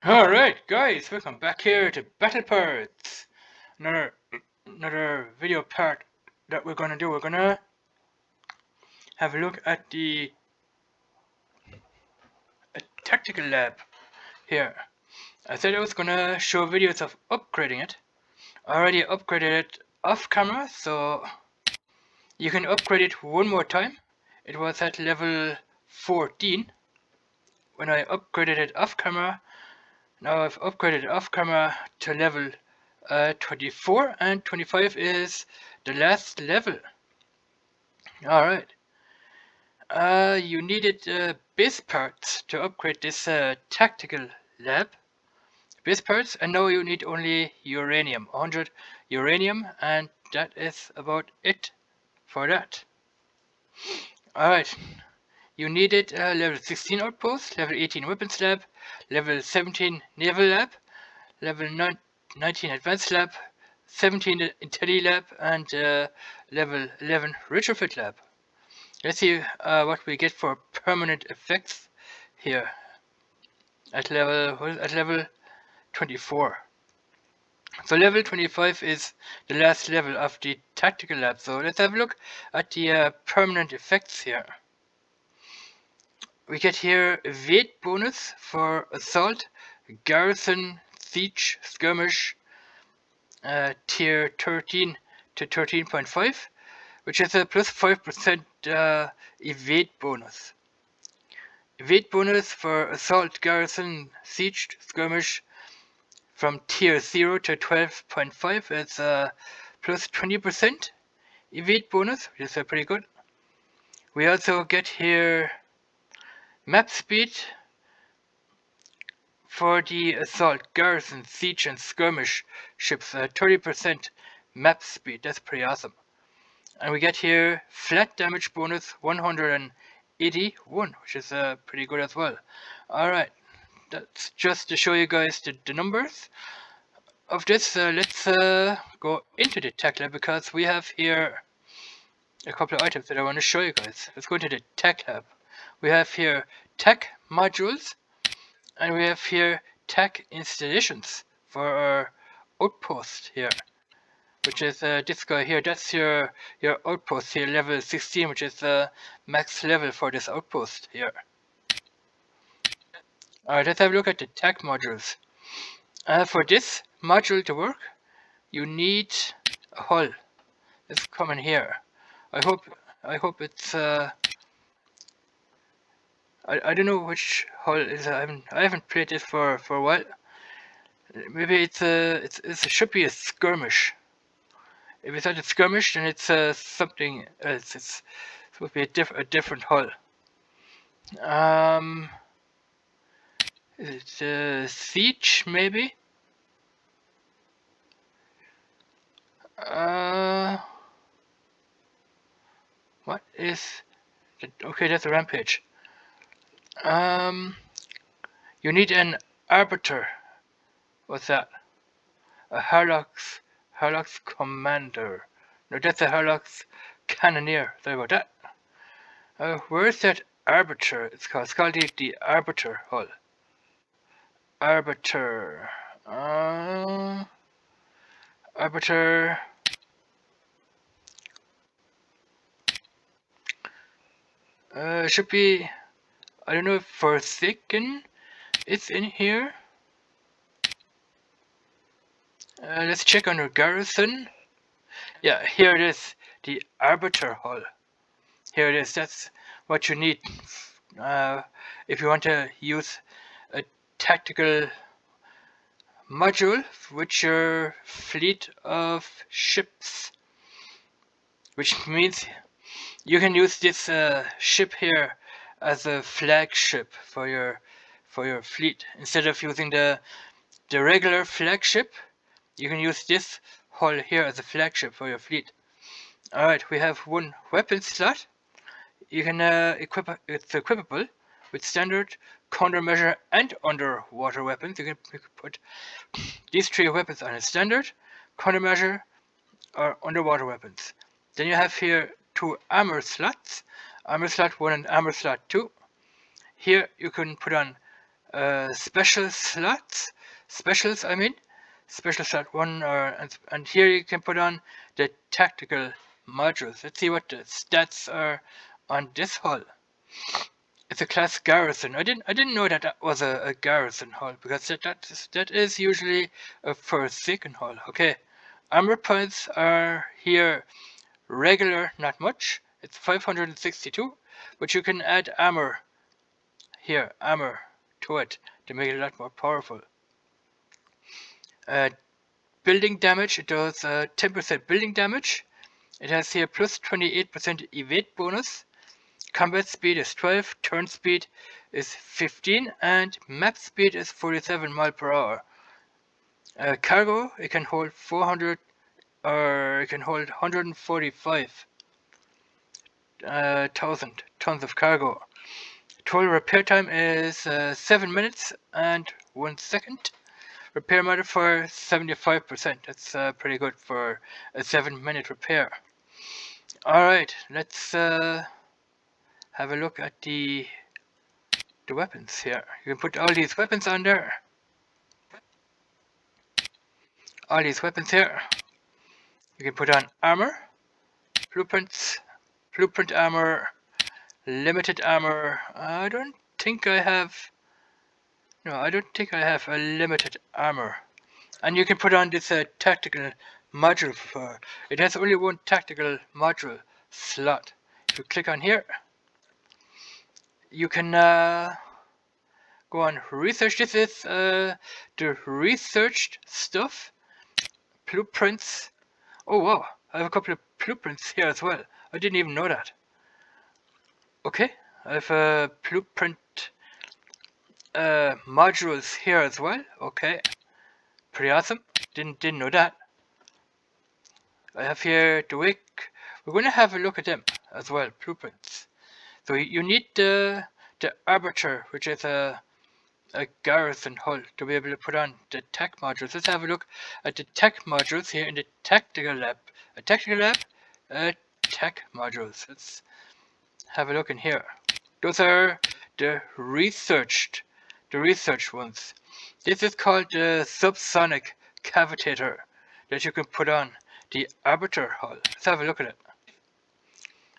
Alright guys, welcome back here to Battle Parts. Another video part that we're gonna do. We're gonna have a look at the tactical lab here. I said I was gonna show videos of upgrading it. I already upgraded it off camera, so you can upgrade it one more time. It was at level 14 when I upgraded it off camera. Now I've upgraded it off camera to level 24, and 25 is the last level. Alright. You needed base parts to upgrade this tactical lab. Base parts, and now you need only uranium. 100 uranium, and that is about it for that. Alright. You needed level 16 outpost, level 18 weapons lab, level 17 naval lab, level 19 advanced lab, 17 intelli lab, and level 11 retrofit lab. Let's see what we get for permanent effects here at level 24. So level 25 is the last level of the tactical lab. So let's have a look at the permanent effects here. We get here a weight bonus for assault, garrison, siege, skirmish, tier 13 to 13.5, which is a plus 5% evade bonus. Evade bonus for assault, garrison, siege, skirmish from tier 0 to 12.5 is plus 20% evade bonus, which is pretty good. We also get here map speed for the assault, garrison, siege, and skirmish ships, 30% map speed. That's pretty awesome. And we get here flat damage bonus 181, which is pretty good as well. Alright, that's just to show you guys the numbers of this. Let's go into the tech lab, because we have here a couple of items that I want to show you guys. Let's go into the tech lab. We have here tech modules, and we have here tech installations for our outpost here, which is this guy here. That's your outpost here, level 16, which is the max level for this outpost here. Alright, let's have a look at the tech modules. For this module to work, you need a hull. Let's come in here. I hope it's I don't know which hull it is. I haven't played this for a while. Maybe it should be a skirmish. If it's not a skirmish, then it's something else. It's supposed to be a different hull. Is it siege maybe? What is? Okay, that's a rampage. You need an arbiter. What's that? A Harlock's commander. No, that's a Harlock's cannoneer. Sorry about that. Where's that arbiter? It's called the arbiter hull. Arbiter. Arbiter. Should be. I don't know if Forsaken it's in here. Let's check under garrison. Yeah, here it is. The arbiter hull. Here it is. That's what you need if you want to use a tactical module with your fleet of ships, which means you can use this ship here as a flagship for your fleet. Instead of using the regular flagship, you can use this hull here as a flagship for your fleet. Alright, we have one weapon slot. You can it's equipable with standard, countermeasure, and underwater weapons. You can put these three weapons on a standard, countermeasure, or underwater weapons. Then you have here two armor slots, armor slot 1 and armor slot 2. Here you can put on special slots, specials I mean, special slot 1, and here you can put on the tactical modules. Let's see what the stats are on this hull. It's a class garrison. I didn't know that that was a garrison hull, because that is usually a Forsaken hull. Okay, armor points are here regular, not much. It's 562, but you can add armor here, armor to it to make it a lot more powerful. Building damage, it does 10% building damage. It has here plus 28% evade bonus. Combat speed is 12, turn speed is 15, and map speed is 47 miles per hour. Cargo, it can hold 400, or it can hold 145,000 tons of cargo. Total repair time is 7 minutes and 1 second. Repair modifier 75%. That's pretty good for a 7-minute repair. Alright, let's have a look at the weapons here. You can put all these weapons on there. All these weapons here. You can put on armor, blueprints, blueprint armor, limited armor. I don't think I have a limited armor. And you can put on this tactical module for it. Has only one tactical module slot. If you click on here, you can go on research. This is the researched stuff. Blueprints. Oh wow, I have a couple of blueprints here as well. I didn't even know that. Okay, I have a blueprint modules here as well. Okay, pretty awesome. Didn't know that. I have here the wick. We're going to have a look at them as well, blueprints. So you need the arbiter, which is a garrison hull, to be able to put on the tech modules. Let's have a look at the tech modules here in the tactical lab. A tactical lab, tech modules. Let's have a look in here. Those are the researched ones. This is called the subsonic cavitator that you can put on the arbiter hull. Let's have a look at it.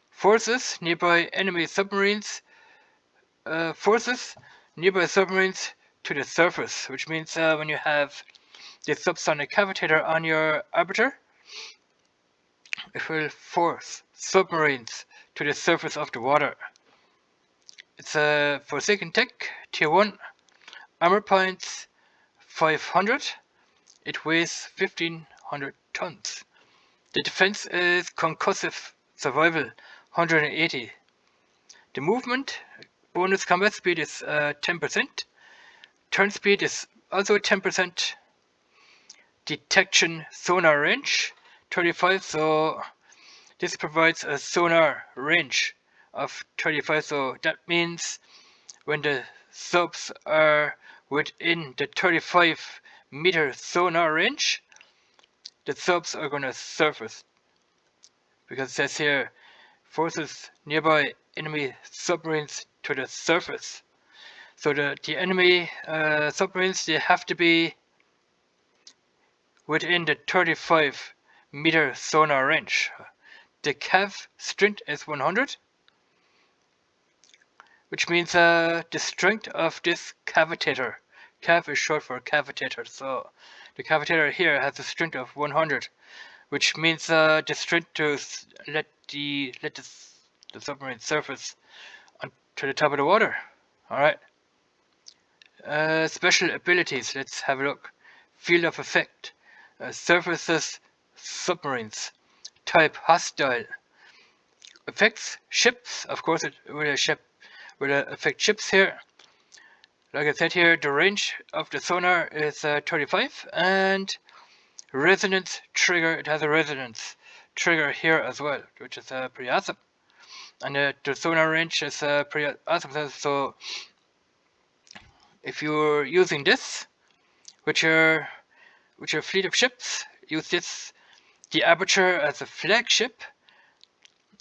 Forces nearby enemy submarines. Forces nearby submarines to the surface, which means when you have the subsonic cavitator on your arbiter, it will force submarines to the surface of the water. It's a Forsaken Tech Tier 1, armor points 500, it weighs 1500 tons. The defense is concussive survival 180. The movement bonus combat speed is 10%. Turn speed is also 10%. Detection sonar range 35, so this provides a sonar range of 35, so that means when the subs are within the 35-meter sonar range, the subs are going to surface, because it says here forces nearby enemy submarines to the surface. So the enemy submarines, they have to be within the 35-meter sonar range. The cav strength is 100, which means the strength of this cavitator. Cav is short for cavitator, so the cavitator here has a strength of 100, which means the strength to let the submarine surface to the top of the water. Alright. Special abilities, let's have a look. Field of effect. Surfaces submarines. Type hostile. Affects ships. Of course it will affect ships here. Like I said here, the range of the sonar is 35, and resonance trigger, it has a resonance trigger here as well, which is pretty awesome. And the sonar range is pretty awesome. So if you're using this with your fleet of ships, use the Aperture as a flagship.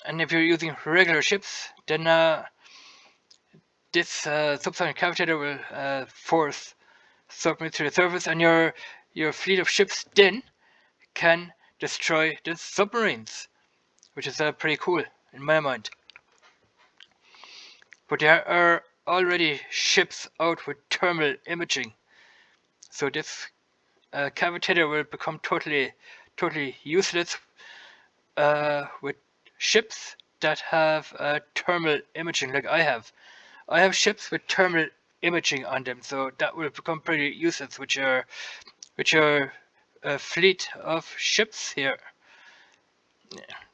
And if you're using regular ships, then this subsonic cavitator will force submarines to the surface, and your fleet of ships then can destroy the submarines, which is pretty cool in my mind. But there are already ships out with thermal imaging, so this cavitator will become totally useless with ships that have thermal imaging like I have. I have ships with thermal imaging on them, so that will become pretty useless with your fleet of ships here.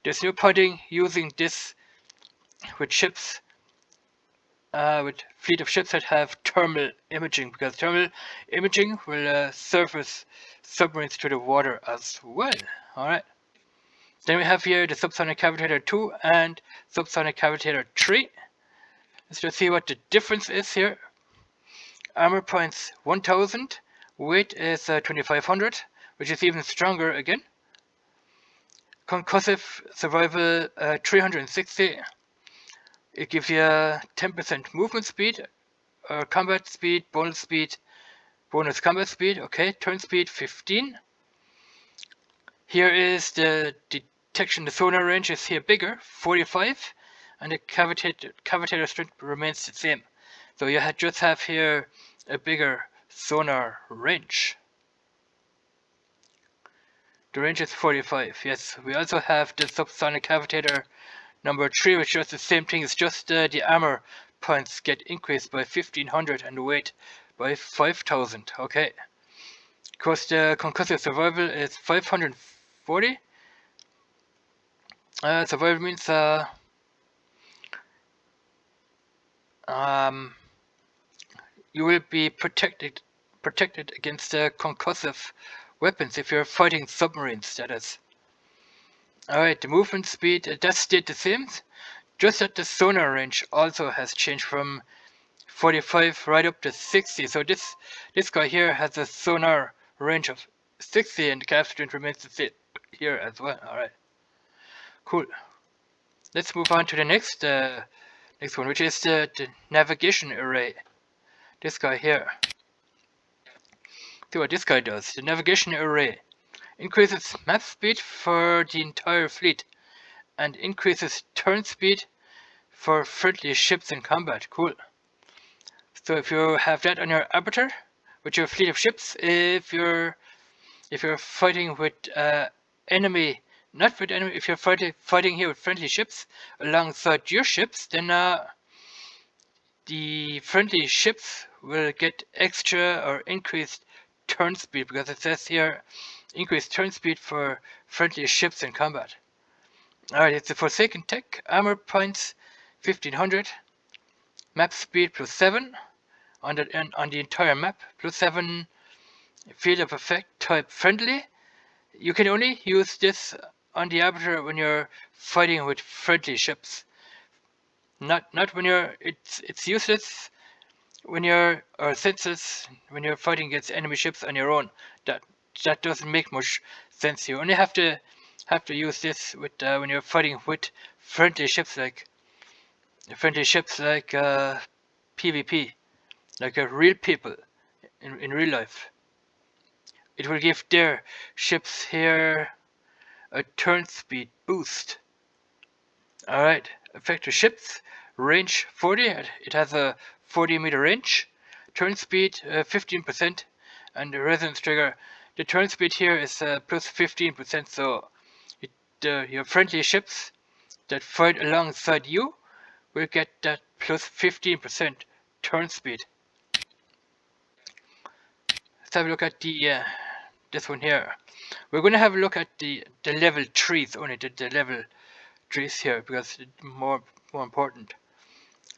There's no point in using this with ships, with fleet of ships that have thermal imaging, because thermal imaging will surface submarines to the water as well. Alright. Then we have here the Subsonic Cavitator 2 and Subsonic Cavitator 3. Let's just see what the difference is here. Armor points 1000, weight is 2500, which is even stronger again. Concussive survival 360. It gives you 10% movement speed, combat speed, bonus combat speed. Okay, turn speed 15. Here is the detection. The sonar range is here bigger, 45, and the cavitator strength remains the same. So you just have here a bigger sonar range. The range is 45. Yes, we also have the subsonic cavitator number 3, which does the same thing. It's just the armor points get increased by 1500 and the weight by 5000. Okay. Because the concussive survival is 540. Survival means you will be protected against concussive weapons if you're fighting submarines, that is. Alright, the movement speed does stay the same, just that the sonar range also has changed from 45 right up to 60. So this guy here has a sonar range of 60 and the cap strength remains the same here as well. Alright, cool. Let's move on to the next one, which is the navigation array. This guy here. See what this guy does. The navigation array increases map speed for the entire fleet and increases turn speed for friendly ships in combat. Cool. So if you have that on your arbiter with your fleet of ships, if you're fighting with enemy, not with enemy, if you're fighting here with friendly ships alongside your ships, then the friendly ships will get extra or increased turn speed, because it says here increased turn speed for friendly ships in combat. Alright, it's a Forsaken Tech, armor points 1500, map speed plus 7 on the entire map, plus 7 field of effect type friendly. You can only use this on the arbiter when you're fighting with friendly ships. Not when you're it's useless when you're when you're fighting against enemy ships on your own. That doesn't make much sense. You only have to use this with when you're fighting with friendly ships like PvP, like real people in real life. It will give their ships here a turn speed boost. Alright, effective ships, range 40, it has a 40-meter range, turn speed 15%, and the resonance trigger. The turn speed here is plus 15%, so your friendly ships that fight alongside you will get that plus 15% turn speed. Let's have a look at the this one here. We're going to have a look at the level 3s only, the level 3s here, because it's more important.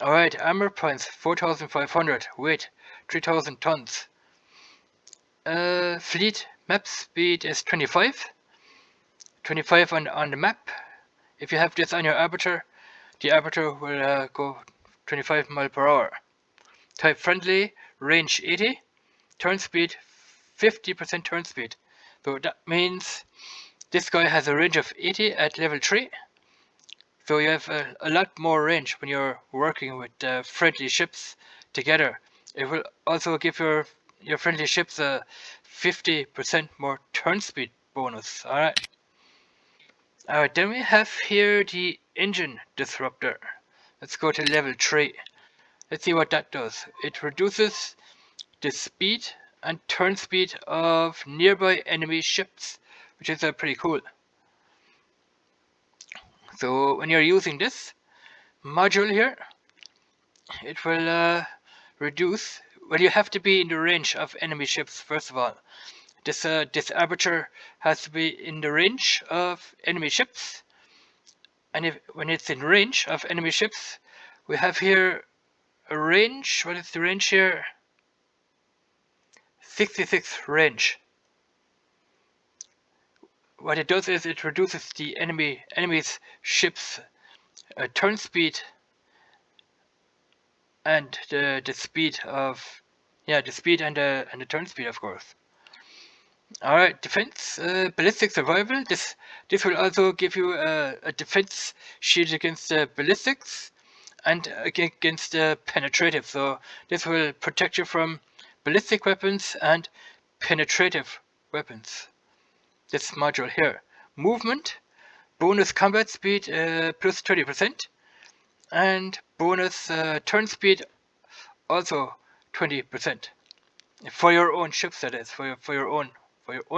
Alright, armor points 4500, weight 3000 tons. Fleet map speed is 25 on the map. If you have this on your arbiter, the arbiter will go 25 miles per hour. Type friendly, range 80, turn speed 50% turn speed. So that means this guy has a range of 80 at level 3 So you have a lot more range when you're working with friendly ships together. It will also give your friendly ships a 50% more turn speed bonus. Alright. Alright, then we have here the engine disruptor. Let's go to level 3. Let's see what that does. It reduces the speed and turn speed of nearby enemy ships, which is pretty cool. So when you're using this module here, it will reduce. Well, you have to be in the range of enemy ships first of all. This arbiter has to be in the range of enemy ships, and when it's in range of enemy ships, we have here a range. What is the range here? 66 range. What it does is it reduces the enemy's ship's turn speed and the speed of the speed and the turn speed, of course. All right, defense, ballistic survival. This will also give you a defense shield against ballistics and against penetrative. So this will protect you from ballistic weapons and penetrative weapons. This module here. Movement, bonus combat speed plus 20%, and bonus turn speed also 20%. For your own ships, that is, for your own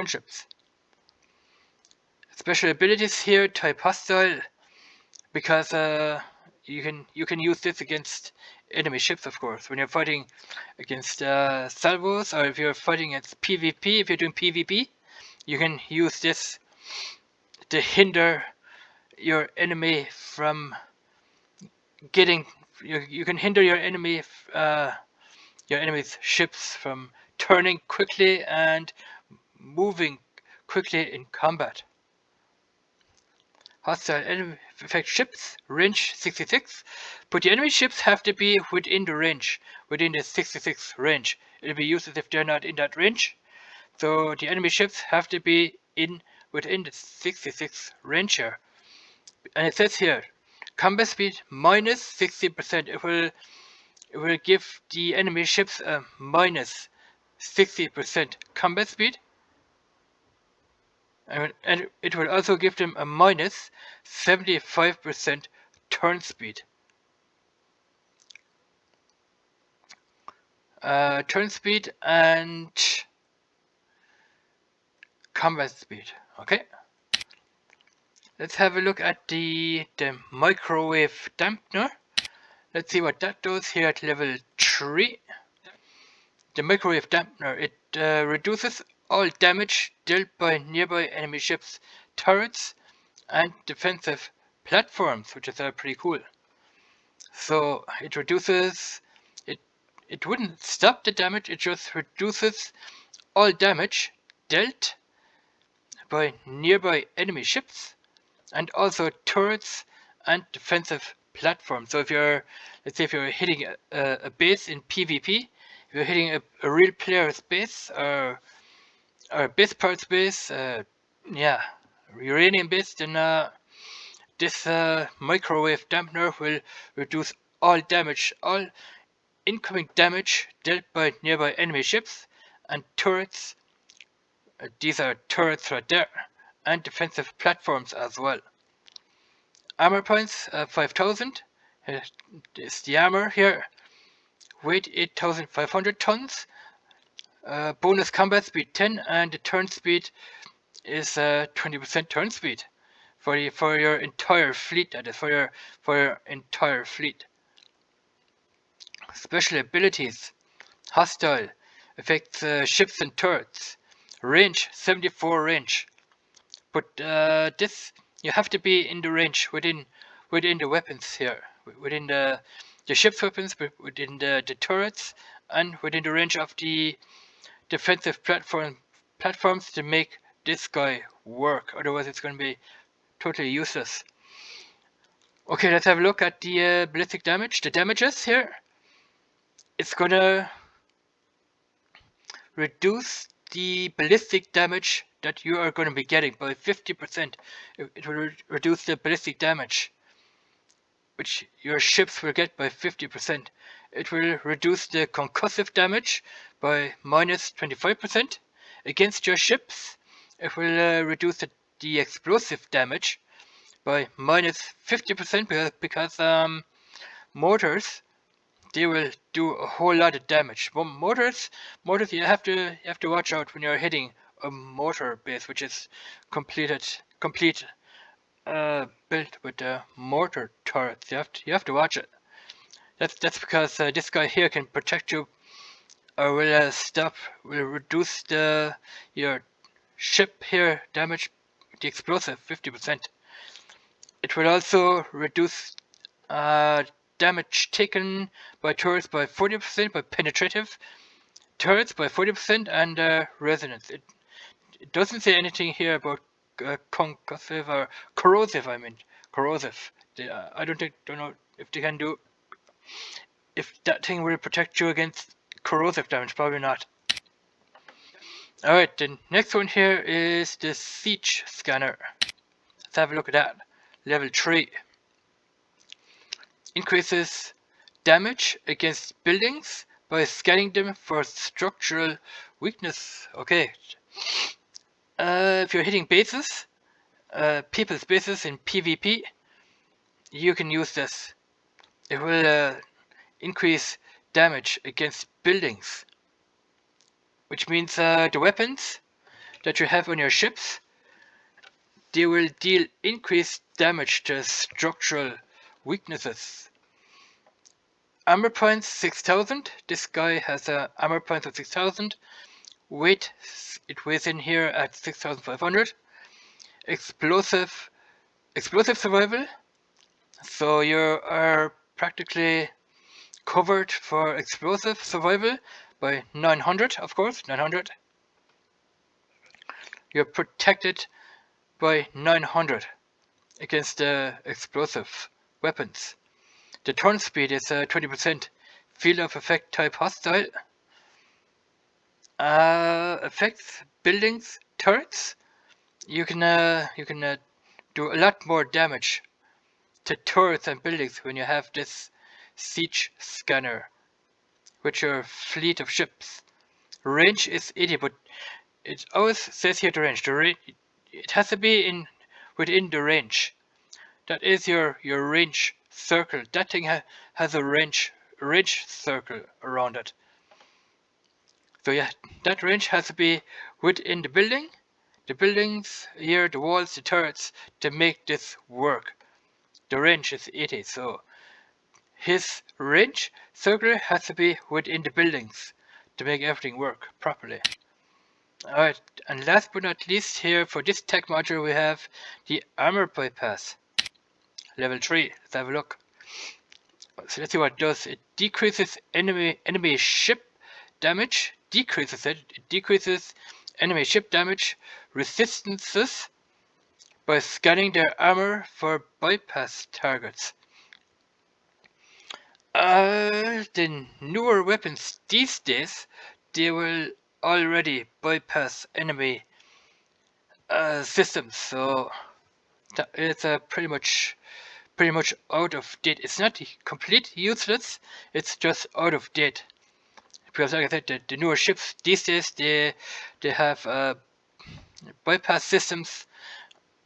ships. Special abilities here, type hostile, because you can use this against enemy ships, of course. When you're fighting against salvos, or if you're fighting against PvP, if you're doing PvP, you can use this to hinder your enemy from getting. You can hinder your enemy, your enemy's ships from turning quickly and moving quickly in combat. Hostile enemy effect ships, range 66, but the enemy ships have to be within the range, within the 66 range. It'll be useless if they're not in that range. So the enemy ships have to be within the 66 range here. And it says here, combat speed minus 60%. It will give the enemy ships a minus 60% combat speed. And it will also give them a minus 75% turn speed. Turn speed and combat speed. Okay. Let's have a look at the microwave dampener. Let's see what that does here at level 3. The microwave dampener, it reduces all damage dealt by nearby enemy ships, turrets, and defensive platforms, which is pretty cool. So it reduces, it wouldn't stop the damage, it just reduces all damage dealt by nearby enemy ships and also turrets and defensive platforms. So if you're, let's say if you're hitting a base in PvP, if you're hitting a real player's base or a base part's base, uranium base, then this microwave dampener will reduce all damage, all incoming damage dealt by nearby enemy ships and turrets. These are turrets right there, and defensive platforms as well. Armor points 5000. Is the armor here. Weight 8500 tons. Bonus combat speed 10, and the turn speed is 20% turn speed for your entire fleet. That is for your entire fleet. Special abilities: hostile, affects ships and turrets. Range 74 range. But this you have to be in the range within the weapons here, within the ship's weapons, within the turrets, and within the range of the defensive platforms to make this guy work. Otherwise, it's going to be totally useless. Okay, let's have a look at the ballistic damage. The damages here. It's gonna reduce the ballistic damage that you are going to be getting by 50%. It will reduce the ballistic damage. which your ships will get by 50%. It will reduce the concussive damage by minus 25% against your ships. It will reduce the explosive damage by minus 50% because mortars, they will do a whole lot of damage. Well, mortars you have to watch out when you're hitting a mortar base which is complete built with mortar turrets. You have to watch it. That's because this guy here can protect you, or will reduce your ship here damage, the explosive 50%. It will also reduce damage taken by turrets by 40%, by penetrative turrets by 40%, and resonance. It doesn't say anything here about concussive or corrosive. I mean corrosive. I don't know if they can do, if that thing will protect you against corrosive damage. Probably not. Alright, the next one here is the siege scanner. Let's have a look at that. Level 3. Increases damage against buildings by scanning them for structural weakness. Okay. If you're hitting bases, people's bases in PvP, you can use this. It will increase damage against buildings, which means the weapons that you have on your ships, they will deal increased damage to structural weaknesses. Armor points 6000. This guy has armor points of 6000. Weight, it weighs in here at 6500. Explosive survival. So you are practically covered for explosive survival by 900, of course, 900. You're protected by 900 against explosive weapons. The turn speed is 20%. Field of effect type hostile. Effects, buildings, turrets. You can do a lot more damage to turrets and buildings when you have this siege scanner with your fleet of ships. Range is 80, but it always says here the range. It has to be within the range. That is your range circle. That thing has a range circle around it. So yeah, that range has to be within the building, the buildings here, the walls, the turrets, to make this work. The range is 80, so his range circle has to be within the buildings to make everything work properly. Alright, and last but not least here for this tech module we have the armor bypass. Level 3, let's have a look. So let's see what it does. It decreases enemy ship damage, it decreases enemy ship damage resistances by scanning their armor for bypass targets. The newer weapons these days, they will already bypass enemy systems, so it's pretty much out of date. It's not complete useless, it's just out of date. Because like I said, the newer ships these days, they have bypass systems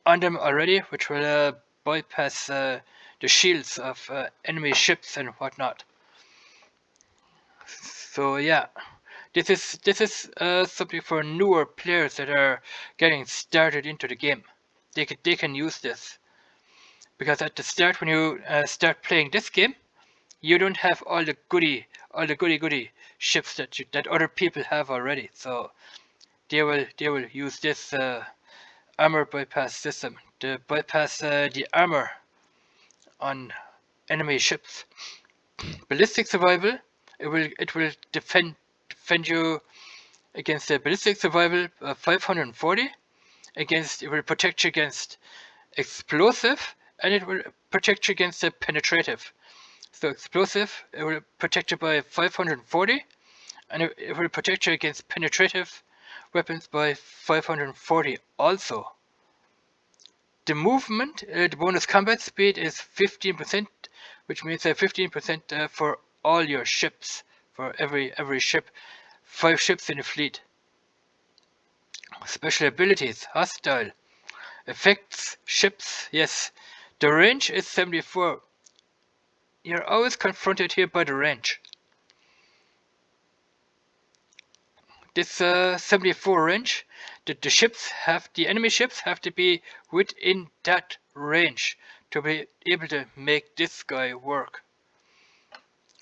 on them already, which will bypass the shields of enemy ships and whatnot. So yeah, this is something for newer players that are getting started into the game. They can use this, because at the start when you start playing this game, you don't have all the goody ships that other people have already. So they will use this armor bypass system to bypass the armor on enemy ships. Ballistic survival, it will defend you against the ballistic survival 540. It will protect you against explosive, and it will protect you against the penetrative. So explosive, it will protect you by 540, and it will protect you against penetrative weapons by 540 also. The movement, the bonus combat speed is 15% which means 15% for all your ships, for every ship, 5 ships in the fleet. Special abilities, hostile, affects ships, yes. The range is 74. You're always confronted here by the range. This 74 range, the enemy ships have to be within that range to be able to make this guy work.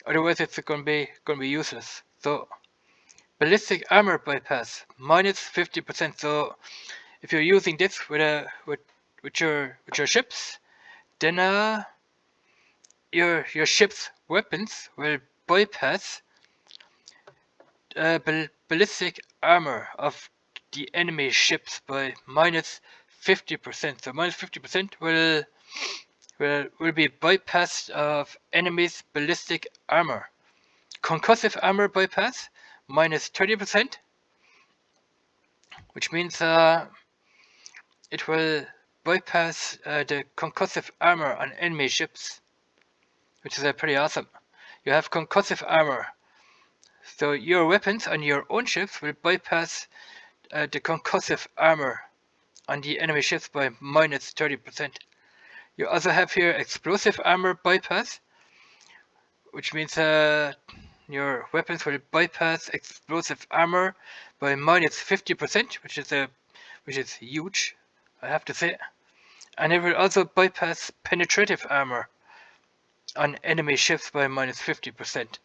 Otherwise, it's gonna be useless. So, ballistic armor bypass minus 50%. So, if you're using this with your ships, then your ship's weapons will bypass ballistic armor of the enemy ships by minus 50%. So minus 50% will be bypassed of enemies' ballistic armor. Concussive armor bypass minus 30%, which means it will bypass the concussive armor on enemy ships, which is pretty awesome. You have concussive armor, so your weapons on your own ships will bypass the concussive armor on the enemy ships by minus 30%. You also have here explosive armor bypass, which means your weapons will bypass explosive armor by minus 50%, which is huge, I have to say. And it will also bypass penetrative armor on enemy ships by minus 50%.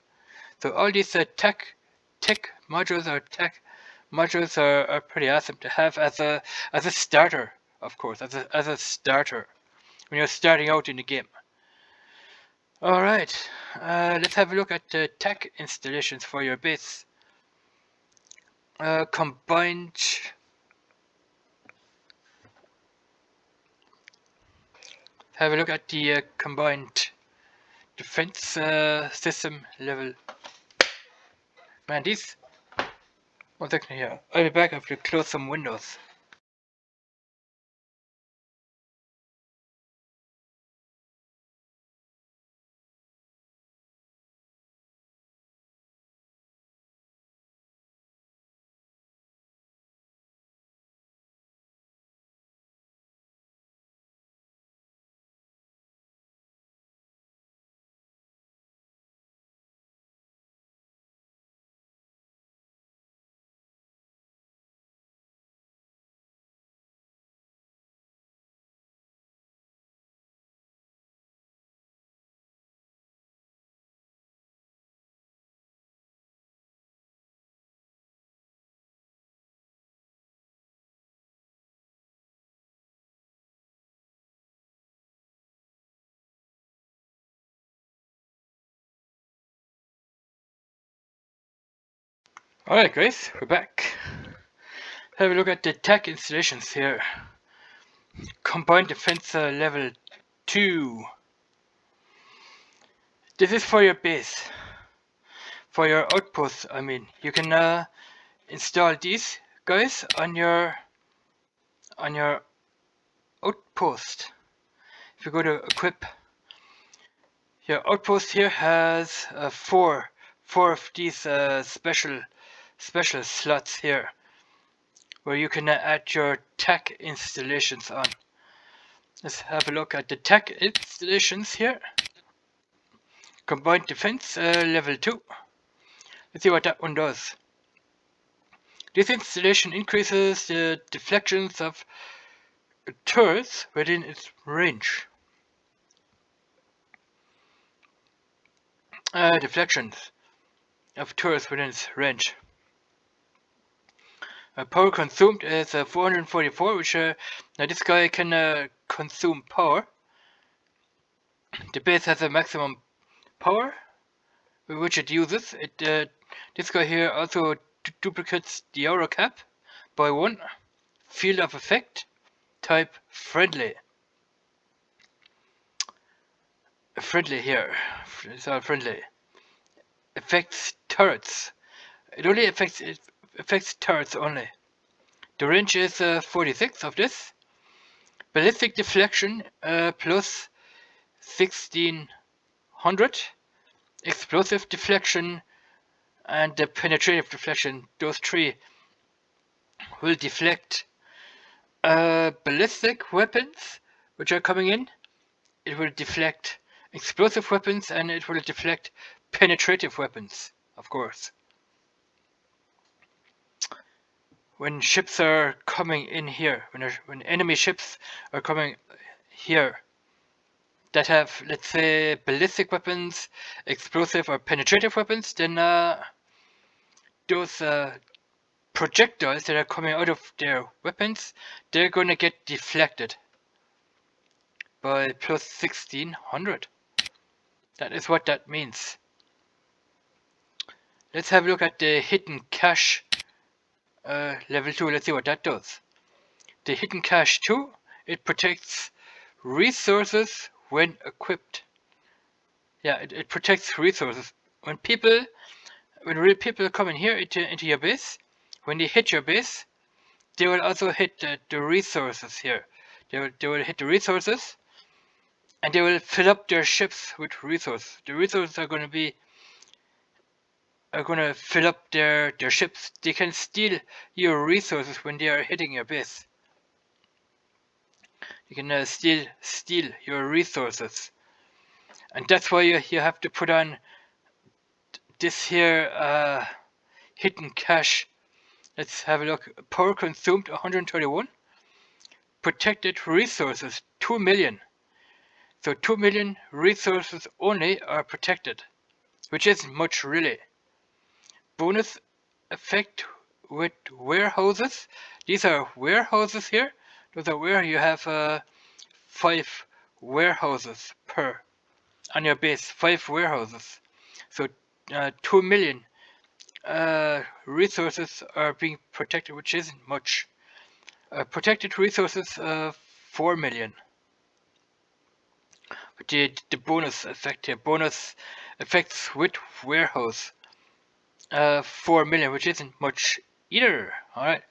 So all these tech modules are pretty awesome to have as a starter, of course, as a starter when you're starting out in the game. Alright, let's have a look at the tech installations for your base. Combined. Have a look at the combined defense system level. Man, these. 1 second here. I'll be back after close some windows. Alright guys, we're back. Have a look at the tech installations here. Combined defense level 2. This is for your base. For your outposts, I mean. You can install these guys on your outpost. If you go to equip, your outpost here has four of these special slots here, where you can add your tech installations on. Let's have a look at the tech installations here. Combined defense level 2. Let's see what that one does. This installation increases the deflections of turrets within its range. Deflections of turrets within its range. Power consumed is 444, which now this guy can consume power. The base has a maximum power which it uses. This guy here also duplicates the aura cap by 1. Field of effect, type friendly. Friendly here, it's all friendly. Affects turrets. It only affects turrets only. The range is 46 of this. Ballistic deflection plus 1600 100, explosive deflection, and the penetrative deflection. Those three will deflect ballistic weapons which are coming in. It will deflect explosive weapons, and it will deflect penetrative weapons, of course. When ships are coming in here, when enemy ships are coming here that have, let's say, ballistic weapons, explosive or penetrative weapons, then those projectiles that are coming out of their weapons, they're gonna get deflected by plus 1600. That is what that means. Let's have a look at the hidden cache level 2. Let's see what that does. The hidden cache 2, it protects resources when equipped. Yeah, it protects resources. When real people come in here into your base, when they hit your base, they will also hit the resources here. They will hit the resources, and they will fill up their ships with resources. The resources are going to fill up their ships. They can steal your resources when they are hitting your base. You can steal your resources, and that's why you have to put on this here hidden cache. Let's have a look. Power consumed 131. Protected resources 2 million. So 2 million resources only are protected, which isn't much really. Bonus effect with warehouses. These are warehouses here. Those are where you have 5 warehouses per on your base. 5 warehouses. So 2 million resources are being protected, which isn't much. Protected resources 4 million. But the bonus effect here, bonus effects with warehouse 4 million, which isn't much either. Alright.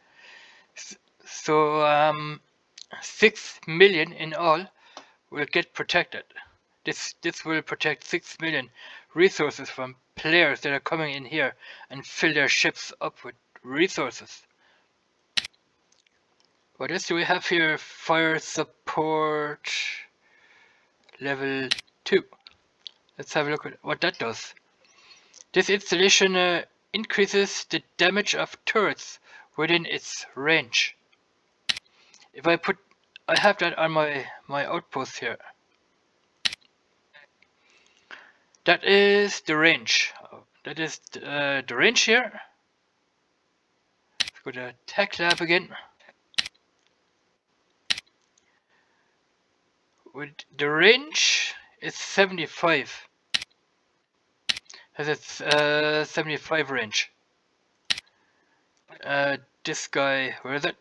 So 6 million in all will get protected. This will protect 6 million resources from players that are coming in here and fill their ships up with resources. What else do we have here? Fire support level 2. Let's have a look at what that does. This installation increases the damage of turrets within its range. If I have that on my outpost here. That is the range. That is the range here. Let's go to Tech Lab again. With the range is 75. Has its 75 range. This guy, where is it?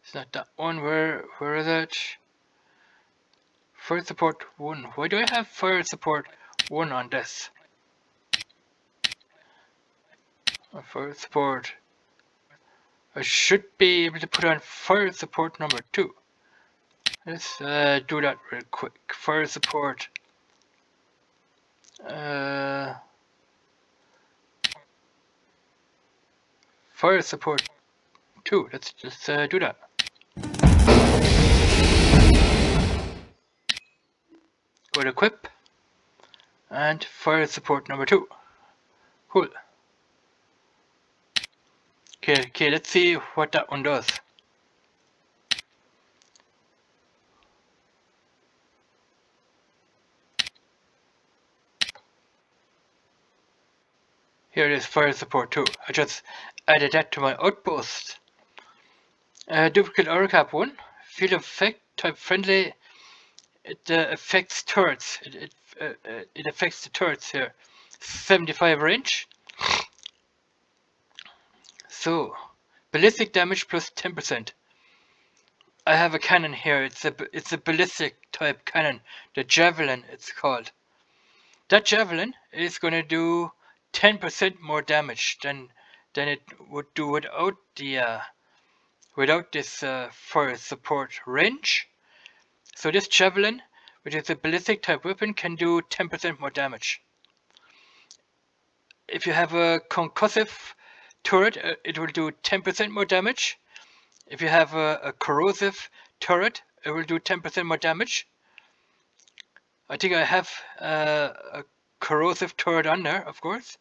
It's not that one. Where is it? Fire support 1. Why do I have fire support 1 on this? Fire support. I should be able to put on fire support number 2. Let's do that real quick. Fire support. Fire support 2. Let's just do that. Go to equip and fire support number 2. Cool. Okay, let's see what that one does. Here it is, fire support 2. I just added that to my outpost. Duplicate aura cap 1. Field effect type friendly. It affects turrets. It affects the turrets here. 75 range. So, ballistic damage plus 10%. I have a cannon here. It's a ballistic type cannon. The Javelin, it's called. That Javelin is going to do 10% more damage than it would do without the without this fire support range. So this javelin, which is a ballistic type weapon, can do 10% more damage. If you have a concussive turret, it will do 10% more damage. If you have a corrosive turret, it will do 10% more damage. I think I have a corrosive turret on there, of course.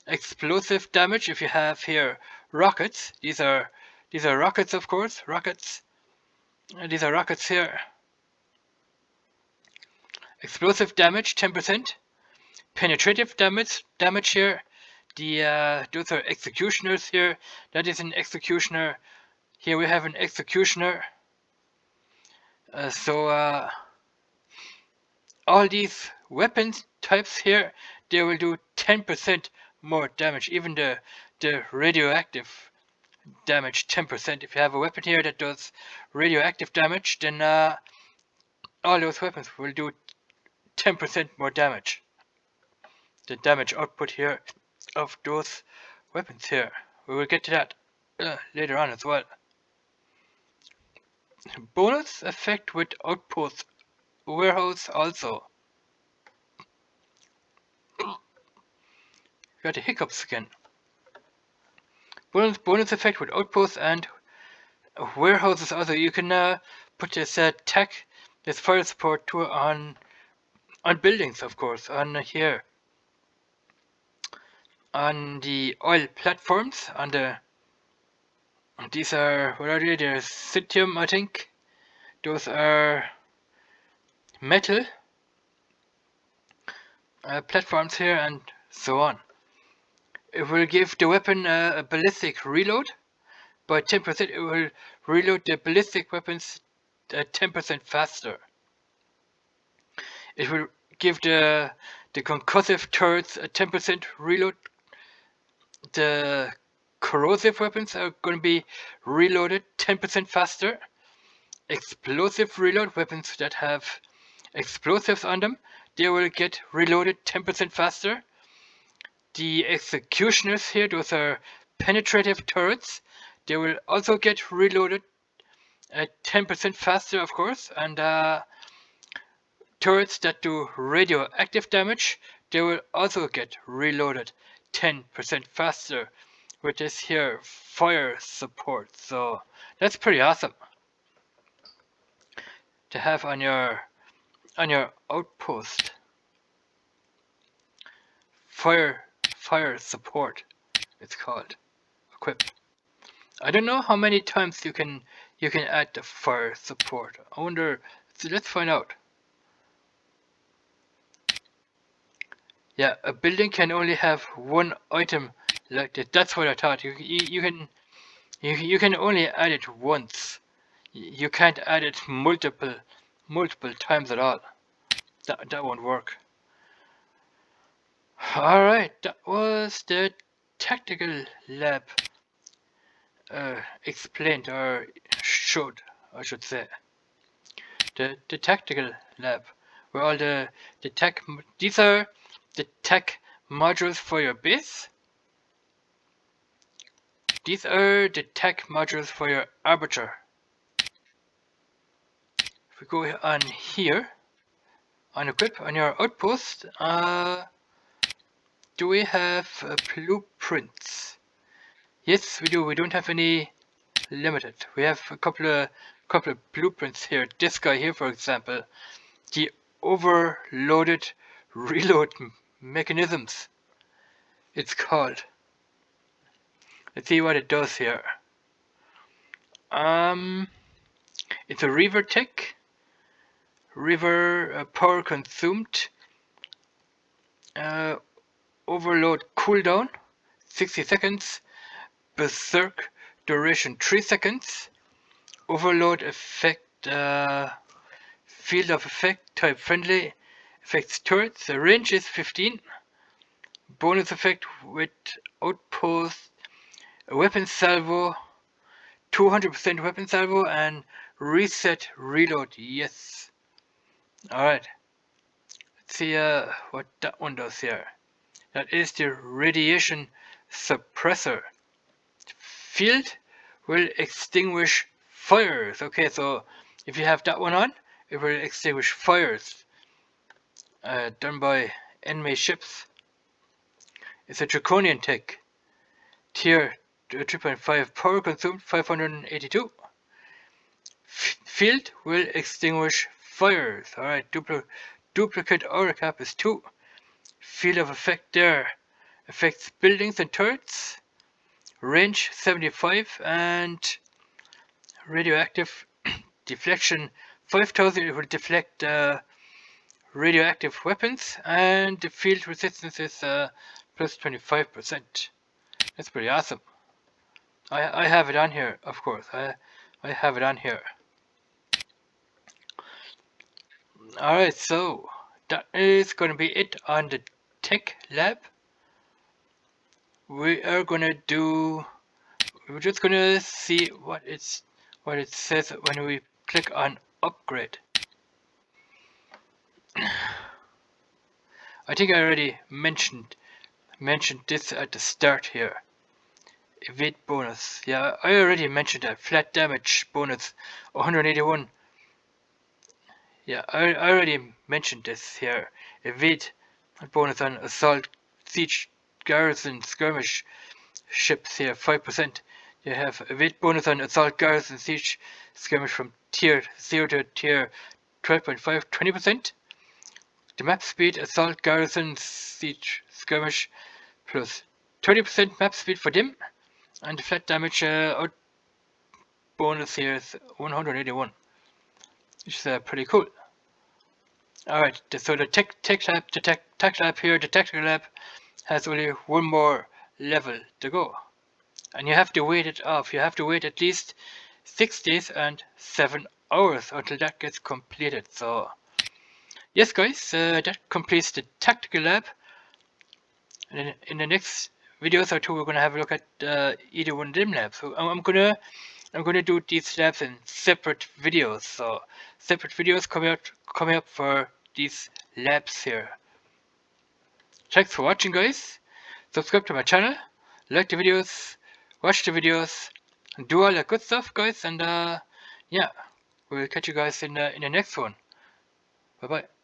Explosive damage, if you have here rockets. These are rockets, of course. Rockets. These are rockets here. Explosive damage, 10%. Penetrative damage here. Those are executioners here. That is an executioner. Here we have an executioner. All these weapon types here, they will do 10% more damage. Even the radioactive damage, 10%. If you have a weapon here that does radioactive damage, then all those weapons will do 10% more damage. The damage output here of those weapons here. We will get to that later on as well. Bonus effect with outpost warehouse also. Got the hiccups again. Bonus effect with outposts and warehouses also. You can put this tech, this fire support to on buildings, of course, on here, on the oil platforms, on the these are, what are they? They're Citium, I think. Those are metal platforms here, and so on. It will give the weapon a ballistic reload. By 10%, it will reload the ballistic weapons 10% faster. It will give the concussive turrets a 10% reload. The corrosive weapons are going to be reloaded 10% faster. Explosive reload weapons that have explosives on them, they will get reloaded 10% faster. The executioners here, those are penetrative turrets, they will also get reloaded 10% faster, of course. And turrets that do radioactive damage, they will also get reloaded 10% faster with this here fire support. So that's pretty awesome to have on your outpost. Fire support, it's called. Equip. I don't know how many times you can add the fire support. I wonder. So let's find out. Yeah, a building can only have one item like that. That's what I thought. You can only add it once. You can't add it multiple times at all. That won't work. Alright, that was the tactical lab explained, or showed, I should say. The tactical lab, where all the tech, these are the tech modules for your base. These are the tech modules for your arbiter. If we go on here, on equip, on your outpost, do we have blueprints? Yes, we do. We don't have any limited. We have a couple of blueprints here. This guy here, for example, the overloaded reload mechanisms, it's called. Let's see what it does here. It's a river tech. River power consumed. Overload cooldown 60 seconds. Berserk duration 3 seconds. Overload effect field of effect type friendly. Affects turrets. The range is 15. Bonus effect with outpost. A weapon salvo. 200% weapon salvo and reset reload. Yes. Alright. Let's see what that one does here. That is the radiation suppressor. Field will extinguish fires. Okay, so if you have that one on, it will extinguish fires done by enemy ships. It's a draconian tech. Tier 3.5, power consumed 582. Field will extinguish fires. Alright, duplicate aura cap is 2. Field of effect there affects buildings and turrets. Range 75 and radioactive deflection 5000. It will deflect radioactive weapons, and the field resistance is plus 25%. That's pretty awesome. I have it on here, of course. I have it on here. Alright, so that is going to be it on the tech lab. We're just gonna see what it says when we click on upgrade. I think I already mentioned this at the start here. Evade bonus. Yeah, I already mentioned that. Flat damage bonus 181. Yeah, I already mentioned this here. Evade bonus on assault, siege, garrison, skirmish ships here 5%. You have evade bonus on assault, garrison, siege, skirmish from tier 0 to tier 12.5, 20%. The map speed, assault, garrison, siege, skirmish plus 20% map speed for them. And the flat damage out bonus here is 181, which is pretty cool. Alright, so the tech lab here, the tactical lab, has only one more level to go. And you have to wait it off. You have to wait at least 6 days and 7 hours until that gets completed. So, yes guys, that completes the tactical lab. And in the next videos or two, we're gonna have a look at either one of them labs. So I'm gonna do these labs in separate videos. So separate videos coming up for these labs here. Thanks for watching, guys. Subscribe to my channel, like the videos, watch the videos, and do all that good stuff, guys. And yeah, we'll catch you guys in the next one. Bye bye.